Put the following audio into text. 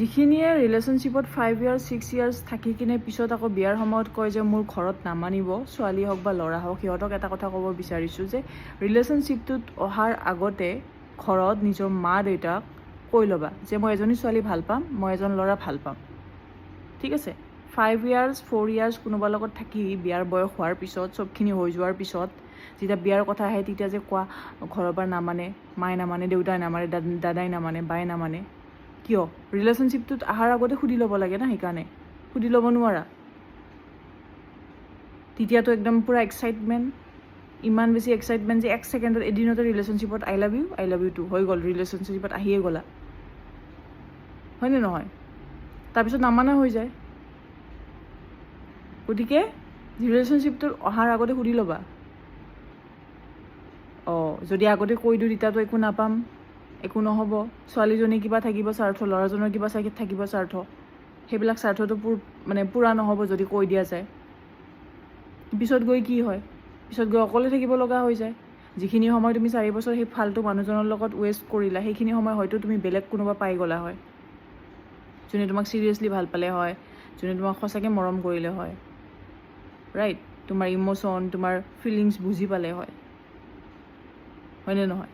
যিখিনিয়ে ৰিলেশ্যনশ্বিপত 5 years 6 years থাকি কিনে পিছত আকৌ বিয়াৰ সময়ত কয় যে মোৰ ঘৰত নামানিব, ছোৱালী হওক বা ল'ৰা হওক, সিহঁতক এটা কথা ক'ব বিচাৰিছোঁ যে ৰিলেশ্যনশ্বিপটোত অহাৰ আগতে ঘৰত নিজৰ মা দেউতাক কৈ ল'বা যে মই এজনী ছোৱালী ভাল পাম, মই এজন ল'ৰা ভাল পাম, ঠিক আছে। 5 ইয়াৰ্ছ 4 ইয়াৰ্ছ কোনোবাৰ লগত থাকি বিয়াৰ বয়স হোৱাৰ পিছত, চবখিনি হৈ যোৱাৰ পিছত যেতিয়া বিয়াৰ কথা আহে তেতিয়া যে কোৱা ঘৰৰ পৰা নামানে, মায়ে নামানে, দেউতাই নামানে, দাদাই নামানে, বায়ে নামানে, কিয়? ৰিলেশ্যনশ্বিপটোত অহাৰ আগতে সুধি ল'ব লাগে না, সেইকাৰণে সুধি ল'ব নোৱাৰা। তেতিয়াতো একদম পূৰা এক্সাইটমেণ্ট, ইমান বেছি এক্সাইটমেণ্ট যে 1 ছেকেণ্ডত এদিনতে ৰিলেশ্যনশ্বিপত আই লাভ ইউ টু হৈ গ'ল, ৰিলেশ্যনশ্বিপত আহিয়ে গ'লা, হয়নে নহয়? তাৰপিছত নামানা হৈ যায়। গতিকে ৰিলেশ্যনশ্বিপটোত অহাৰ আগতে সুধি ল'বা। যদি আগতে কৈ দিওঁ তেতিয়াতো একো নাপাম, একো নহ'ব, ছোৱালীজনী কিবা থাকিব স্বাৰ্থ, ল'ৰাজনৰ কিবা থাকিব স্বাৰ্থ, সেইবিলাক স্বাৰ্থটো পূৰা নহ'ব যদি কৈ দিয়া যায়। পিছত গৈ কি হয়? পিছত গৈ অকলে থাকিব লগা হৈ যায়। যিখিনি সময় তুমি 4 বছৰ সেই ফাল্টু মানুহজনৰ লগত ৱেষ্ট কৰিলা, সেইখিনি সময় হয়তো তুমি বেলেগ কোনোবা পাই গ'লা হয়, যোনে তোমাক চিৰিয়াছলি ভাল পালে হয়, যোনে তোমাক সঁচাকৈ মৰম কৰিলে হয়, ৰাইট? তোমাৰ ইম'শ্যন, তোমাৰ ফিলিংছ বুজি পালে হয়, হয়নে নহয়?